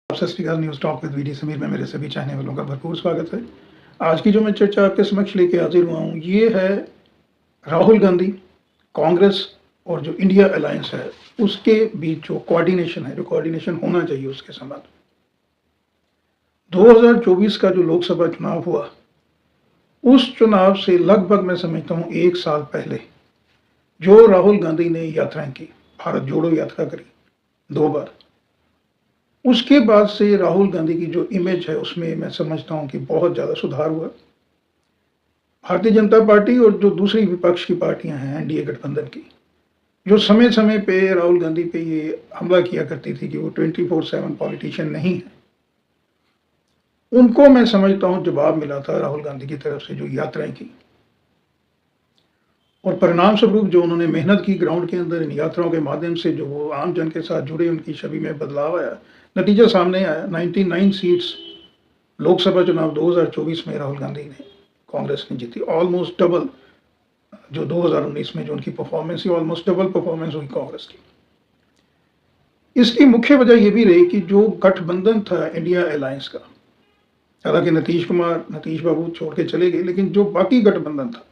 सत Sri Akal news talk with VD Sameer में मेरे सभी चाहने वालों का भरपूर स्वागत है। आज की जो मैं चर्चा आपके समक्ष लेके हाजिर हुआ हूँ, ये है राहुल गांधी, कांग्रेस और जो इंडिया अलायंस है, उसके बीच जो कोऑर्डिनेशन है, जो कोऑर्डिनेशन होना चाहिए उसके संबंध। 2024 का जो लोकसभा चुनाव हुआ, उस चुनाव से लगभग मैं समझता हूँ 1 साल पहले जो राहुल गांधी ने यात्राएं की, भारत जोड़ो यात्रा करी 2 बार, उसके बाद से राहुल गांधी की जो इमेज है उसमें मैं समझता हूं कि बहुत ज़्यादा सुधार हुआ। भारतीय जनता पार्टी और जो दूसरी विपक्ष की पार्टियां हैं एनडीए गठबंधन की, जो समय समय पे राहुल गांधी पे ये हमला किया करती थी कि वो 24/7 पॉलिटिशियन नहीं है, उनको मैं समझता हूं जवाब मिला था राहुल गांधी की तरफ से जो यात्राएं की, और परिणाम स्वरूप जो उन्होंने मेहनत की ग्राउंड के अंदर इन यात्राओं के माध्यम से जो वो आम जन के साथ जुड़े, उनकी छवि में बदलाव आया, नतीजा सामने आया। 99 सीट्स लोकसभा चुनाव 2024 में राहुल गांधी ने, कांग्रेस ने जीती, ऑलमोस्ट डबल जो 2019 में जो उनकी परफॉर्मेंस थी, ऑलमोस्ट डबल परफॉर्मेंस हुई कांग्रेस की। इसकी मुख्य वजह यह भी रही कि जो गठबंधन था इंडिया अलायंस का, हालांकि नीतीश बाबू छोड़ के चले गए, लेकिन जो बाकी गठबंधन था,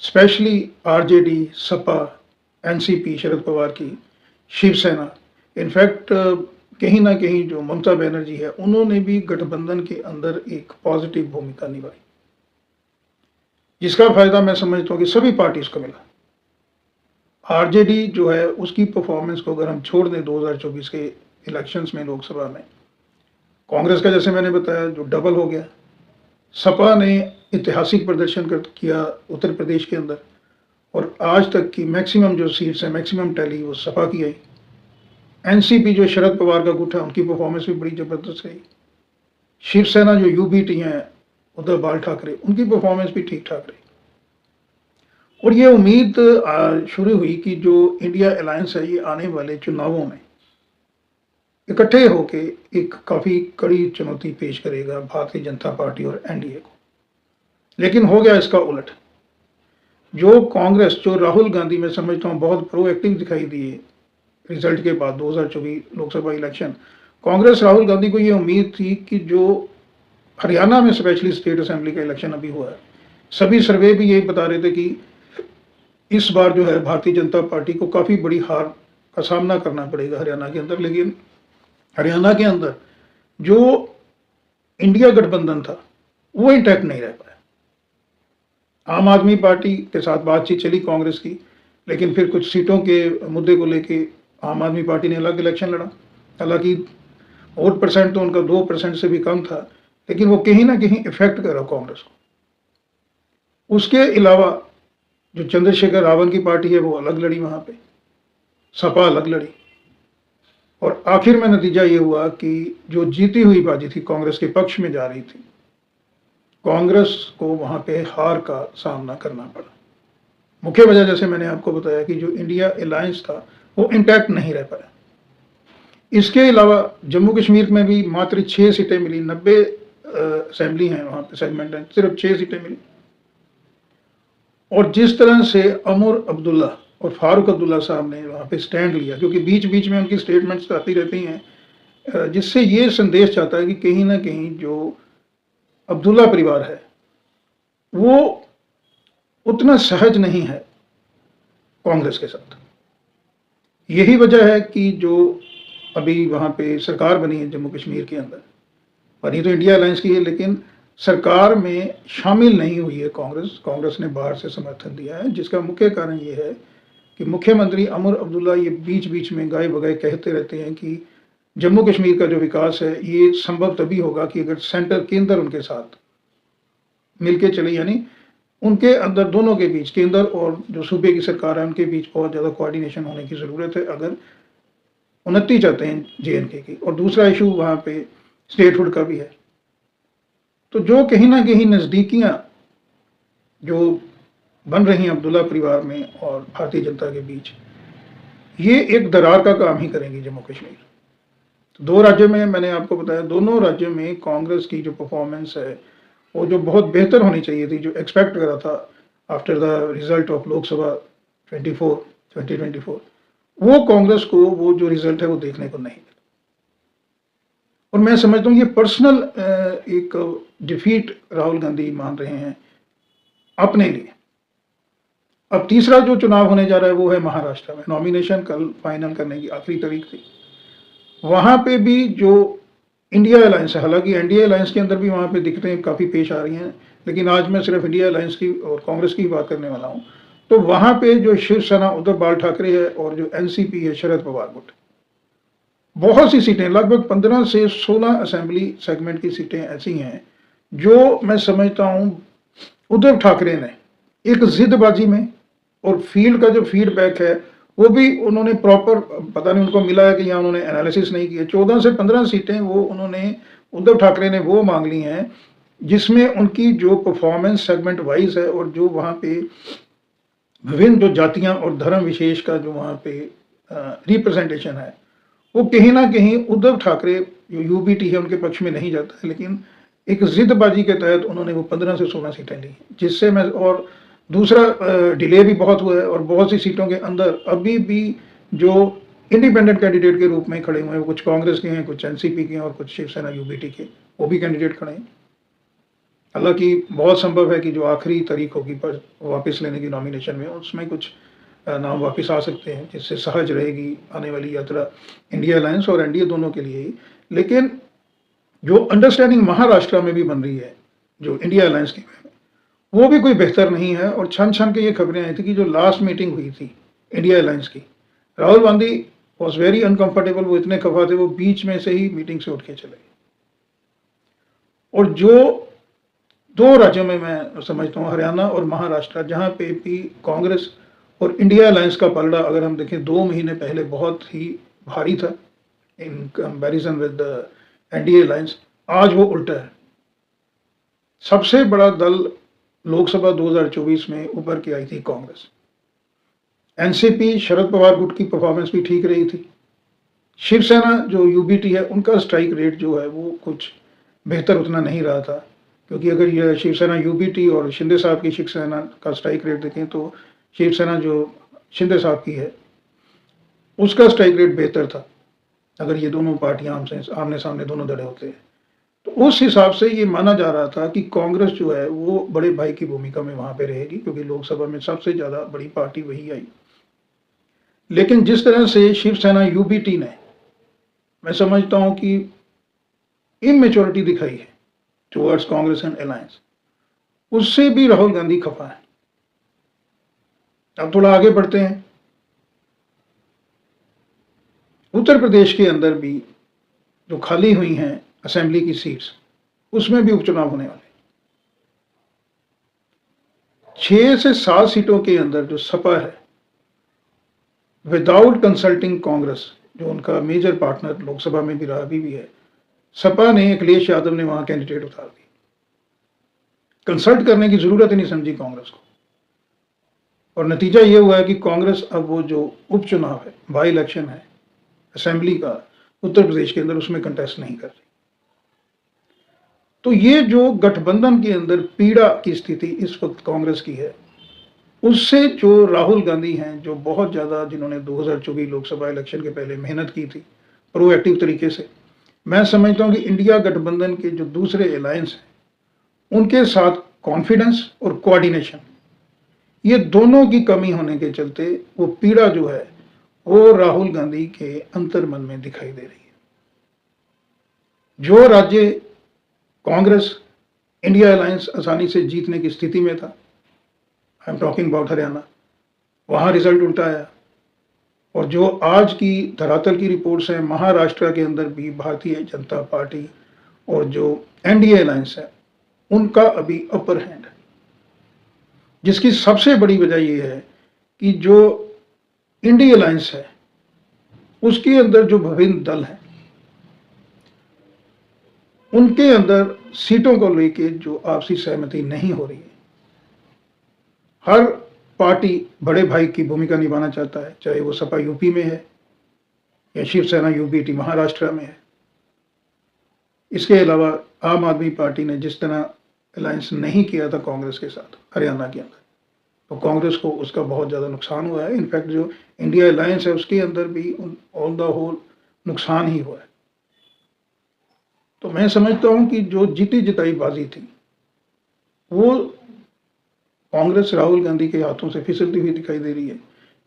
specially RJD, Sapa, NCP Sharad Pawar की, शिवसेना, इनफैक्ट कहीं ना कहीं जो ममता बनर्जी है, उन्होंने भी गठबंधन के अंदर एक पॉजिटिव भूमिका निभाई, जिसका फायदा मैं समझता हूं कि सभी पार्टीज को मिला। आरजेडी जो है उसकी परफॉर्मेंस को अगर हम छोड़ दें 2024 के इलेक्शंस में, लोकसभा में, कांग्रेस का जैसे मैंने बताया जो डबल हो गया, सपा ने ऐतिहासिक प्रदर्शन किया उत्तर प्रदेश के अंदर, और आज तक की मैक्सिमम जो सीट्स है, मैक्सिमम टैली वो सपा की आई। एनसीपी जो शरद पवार का गुट है, उनकी परफॉर्मेंस भी बड़ी जबरदस्त रही। शिवसेना जो यूबीटी है, उद्धव बाल ठाकरे, उनकी परफॉर्मेंस भी ठीक ठाक रही। और ये उम्मीद शुरू हुई कि जो इंडिया अलायंस है, ये आने वाले चुनावों में इकट्ठे होके एक काफी कड़ी चुनौती पेश करेगा भारतीय जनता पार्टी और एनडीए को। लेकिन हो गया इसका उलट। जो कांग्रेस, जो राहुल गांधी मैं समझता हूँ बहुत प्रोएक्टिव दिखाई दिए रिजल्ट के बाद 2024 लोकसभा इलेक्शन, कांग्रेस राहुल गांधी को ये उम्मीद थी कि जो हरियाणा में स्पेशली स्टेट असेंबली का इलेक्शन अभी हुआ है, सभी सर्वे भी यही बता रहे थे कि इस बार जो है भारतीय जनता पार्टी को काफ़ी बड़ी हार का सामना करना पड़ेगा हरियाणा के अंदर। लेकिन हरियाणा के अंदर जो इंडिया गठबंधन था वो इंटैक्ट नहीं रह पाया। आम आदमी पार्टी के साथ बातचीत चली कांग्रेस की, लेकिन फिर कुछ सीटों के मुद्दे को लेके आम आदमी पार्टी ने अलग इलेक्शन लड़ा। हालांकि वोट परसेंट तो उनका 2% से भी कम था, लेकिन वो कहीं ना कहीं इफेक्ट करा कांग्रेस को। उसके अलावा जो चंद्रशेखर रावत की पार्टी है वो अलग लड़ी, वहां पे सपा अलग लड़ी, और आखिर में नतीजा ये हुआ कि जो जीती हुई बाजी थी कांग्रेस के पक्ष में जा रही थी, कांग्रेस को वहां पे हार का सामना करना पड़ा। मुख्य वजह जैसे मैंने आपको बताया कि जो इंडिया अलायंस था वो इंटैक्ट नहीं रह पाया। इसके अलावा जम्मू कश्मीर में भी मात्र 6 सीटें मिली, 90 असेंबली हैं वहां पे, सेगमेंट हैं, सिर्फ 6 सीटें मिली। और जिस तरह से अमर अब्दुल्ला और फारूक अब्दुल्ला साहब ने वहां पे स्टैंड लिया, क्योंकि बीच बीच में उनकी स्टेटमेंट्स आती रहती हैं जिससे ये संदेश जाता है कि कहीं ना कहीं जो अब्दुल्ला परिवार है वो उतना सहज नहीं है कांग्रेस के साथ। यही वजह है कि जो अभी वहां पे सरकार बनी है जम्मू कश्मीर के अंदर, बनी तो इंडिया अलायंस की है, लेकिन सरकार में शामिल नहीं हुई है कांग्रेस। कांग्रेस ने बाहर से समर्थन दिया है, जिसका मुख्य कारण ये है कि मुख्यमंत्री अमर अब्दुल्ला ये बीच बीच में गाए बगाए कहते रहते हैं कि जम्मू कश्मीर का जो विकास है ये संभव तभी होगा कि अगर सेंटर, केंद्र उनके साथ मिलके चले, यानी उनके अंदर दोनों के बीच, केंद्र और जो सूबे की सरकार है उनके बीच बहुत ज़्यादा कोऑर्डिनेशन होने की ज़रूरत है अगर उन्नति चाहते हैं जेएनके की। और दूसरा इशू वहाँ पे स्टेटहुड का भी है। तो जो कहीं ना कहीं नज़दीकियाँ जो बन रही हैं अब्दुल्ला परिवार में और भारतीय जनता के बीच, ये एक दरार का काम ही करेंगी जम्मू कश्मीर। तो 2 राज्यों में मैंने आपको बताया, दोनों राज्यों में कांग्रेस की जो परफॉर्मेंस है वो जो बहुत बेहतर होनी चाहिए थी, जो एक्सपेक्ट करा था after the result of Lok Sabha 2024, वो कांग्रेस को वो जो रिजल्ट है वो देखने को नहीं मिला। और मैं समझता हूँ ये पर्सनल एक डिफीट राहुल गांधी मान रहे हैं अपने लिए। अब तीसरा जो चुनाव होने जा रहा है वो है महाराष्ट्र में। नॉमिनेशन कल फाइनल करने की आखिरी तारीख थी। वहां पे भी जो इंडिया अलायंस है, हालांकि एनडीए अलायंस के अंदर भी वहां पे दिक्कतें काफ़ी पेश आ रही हैं, लेकिन आज मैं सिर्फ इंडिया अलायंस की और कांग्रेस की बात करने वाला हूं। तो वहां पे जो शिवसेना उद्धव बाल ठाकरे है और जो एनसीपी है शरद पवार गुट, बहुत सी सीटें, लगभग 15 से 16 असेंबली सेगमेंट की सीटें ऐसी हैं जो मैं समझता हूं उद्धव ठाकरे ने एक जिदबाजी में, और फील्ड का जो फीडबैक है वो भी उन्होंने प्रॉपर, पता नहीं उनको मिला है कि यहाँ उन्होंने एनालिसिस नहीं किया। 14 से 15 सीटें वो उन्होंने, उद्धव ठाकरे ने वो मांग ली हैं जिसमें उनकी जो परफॉर्मेंस सेगमेंट वाइज है और जो वहाँ पे विभिन्न जो जातियाँ और धर्म विशेष का जो वहाँ पे रिप्रेजेंटेशन है, वो कहीं ना कहीं उद्धव ठाकरे जो यूबीटी है उनके पक्ष में नहीं जाता है। लेकिन एक जिदबाजी के तहत उन्होंने वो 15 से 16 सीटें ली, जिससे मैं, और दूसरा डिले भी बहुत हुआ है और बहुत सी सीटों के अंदर अभी भी जो इंडिपेंडेंट कैंडिडेट के रूप में खड़े हुए हैं, वो कुछ कांग्रेस के हैं, कुछ एनसीपी के हैं और कुछ शिवसेना यूबीटी के, वो भी कैंडिडेट खड़े हैं। हालांकि बहुत संभव है कि जो आखिरी तारीख होगी पर वापस लेने की नॉमिनेशन में, उसमें कुछ नाम वापस आ सकते हैं, जिससे सहज रहेगी आने वाली यात्रा इंडिया अलायंस और एनडीए दोनों के लिए ही। लेकिन जो अंडरस्टैंडिंग महाराष्ट्र में भी बन रही है जो इंडिया अलायंस की, वो भी कोई बेहतर नहीं है। और छन छन के ये खबरें आई थी कि जो लास्ट मीटिंग हुई थी इंडिया अलायंस की, Rahul Gandhi was very uncomfortable, वो इतने खफा थे वो बीच में से ही मीटिंग से उठ के चले गए। और जो दो राज्यों में मैं समझता हूँ, हरियाणा और महाराष्ट्र, जहाँ पे भी कांग्रेस और इंडिया अलायंस का पलड़ा अगर हम देखें 2 महीने पहले बहुत ही भारी था in comparison with NDA alliance, आज वो उल्टा है। सबसे बड़ा दल लोकसभा 2024 में उभर के आई थी कांग्रेस। एनसीपी शरद पवार गुट की परफॉर्मेंस भी ठीक रही थी। शिवसेना जो यूबीटी है उनका स्ट्राइक रेट जो है वो कुछ बेहतर उतना नहीं रहा था, क्योंकि अगर यह शिवसेना यूबीटी और शिंदे साहब की शिवसेना का स्ट्राइक रेट देखें तो शिवसेना जो शिंदे साहब की है उसका स्ट्राइक रेट बेहतर था, अगर ये दोनों पार्टियां आमने सामने दोनों दड़े होते हैं। तो उस हिसाब से ये माना जा रहा था कि कांग्रेस जो है वो बड़े भाई की भूमिका में वहां पे रहेगी, क्योंकि लोकसभा में सबसे ज्यादा बड़ी पार्टी वही आई। लेकिन जिस तरह से शिवसेना यूबीटी ने, मैं समझता हूं कि इमेच्योरिटी दिखाई है टुवर्ड्स कांग्रेस एंड अलायंस, उससे भी राहुल गांधी खफा है। अब थोड़ा आगे बढ़ते हैं। उत्तर प्रदेश के अंदर भी जो खाली हुई हैं असेंबली की सीट्स, उसमें भी उपचुनाव होने वाले। 6 से 7 सीटों के अंदर जो सपा है, विदाउट कंसल्टिंग कांग्रेस, जो उनका मेजर पार्टनर लोकसभा में भी रहा, अभी भी है, सपा ने, अखिलेश यादव ने वहां कैंडिडेट उतार दी। कंसल्ट करने की जरूरत ही नहीं समझी कांग्रेस को, और नतीजा ये हुआ है कि कांग्रेस अब वो जो उपचुनाव है, बाई इलेक्शन है असेंबली का उत्तर प्रदेश के अंदर, उसमें कंटेस्ट नहीं कर रही। तो ये जो गठबंधन के अंदर पीड़ा की स्थिति इस वक्त कांग्रेस की है, उससे जो राहुल गांधी हैं, जो बहुत ज़्यादा, जिन्होंने 2024 लोकसभा इलेक्शन के पहले मेहनत की थी प्रोएक्टिव तरीके से, मैं समझता हूँ कि इंडिया गठबंधन के जो दूसरे अलायंस हैं उनके साथ कॉन्फिडेंस और कोऑर्डिनेशन, ये दोनों की कमी होने के चलते वो पीड़ा जो है वो राहुल गांधी के अंतर्मन में दिखाई दे रही है। जो राज्य कांग्रेस इंडिया अलायंस आसानी से जीतने की स्थिति में था, I am talking about Haryana, वहां रिजल्ट उल्टा आया। और जो आज की धरातल की रिपोर्ट्स हैं, महाराष्ट्र के अंदर भी भारतीय जनता पार्टी और जो एनडीए अलायंस है उनका अभी अपर हैंड है, जिसकी सबसे बड़ी वजह यह है कि जो इंडिया अलायंस है उसके अंदर जो विभिन्न दल हैं उनके अंदर सीटों को लेके जो आपसी सहमति नहीं हो रही है। हर पार्टी बड़े भाई की भूमिका निभाना चाहता है, चाहे वो सपा यूपी में है या शिवसेना यूबीटी महाराष्ट्र में है। इसके अलावा आम आदमी पार्टी ने जिस तरह अलायंस नहीं किया था कांग्रेस के साथ हरियाणा के अंदर, तो कांग्रेस को उसका बहुत ज़्यादा नुकसान हुआ है। इनफैक्ट जो इंडिया अलायंस है उसके अंदर भी ऑन द होल नुकसान ही हुआ है। तो मैं समझता हूं कि जो जीती जिताई बाजी थी वो कांग्रेस राहुल गांधी के हाथों से फिसलती हुई दिखाई दे रही है,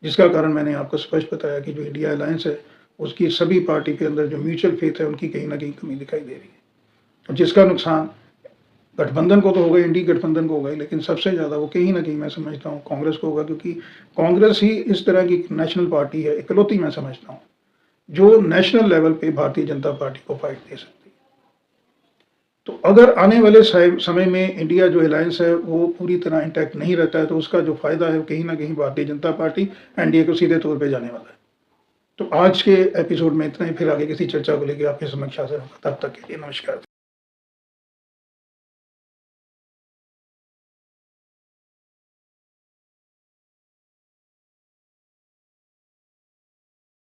जिसका कारण मैंने आपको स्पष्ट बताया कि जो इंडिया अलायंस है उसकी सभी पार्टी के अंदर जो म्यूचुअल फेथ है उनकी कहीं ना कहीं कमी दिखाई दे रही है, और जिसका नुकसान गठबंधन को तो होगा, इंडी गठबंधन को होगा ही, लेकिन सबसे ज़्यादा वो कहीं ना कहीं मैं समझता हूँ कांग्रेस को होगा, क्योंकि कांग्रेस ही इस तरह की नेशनल पार्टी है, इकलौती मैं समझता हूँ जो नेशनल लेवल पे भारतीय जनता पार्टी को फाइट दे सकती है। तो अगर आने वाले समय में इंडिया जो अलायंस है वो पूरी तरह इंटैक्ट नहीं रहता है तो उसका जो फायदा है वो कहीं ना कहीं भारतीय जनता पार्टी एनडीए को सीधे तौर पे जाने वाला है। तो आज के एपिसोड में इतना ही, फिर आगे किसी चर्चा को लेकर आपके समक्ष हाजिर होगा। तब तक के लिए नमस्कार।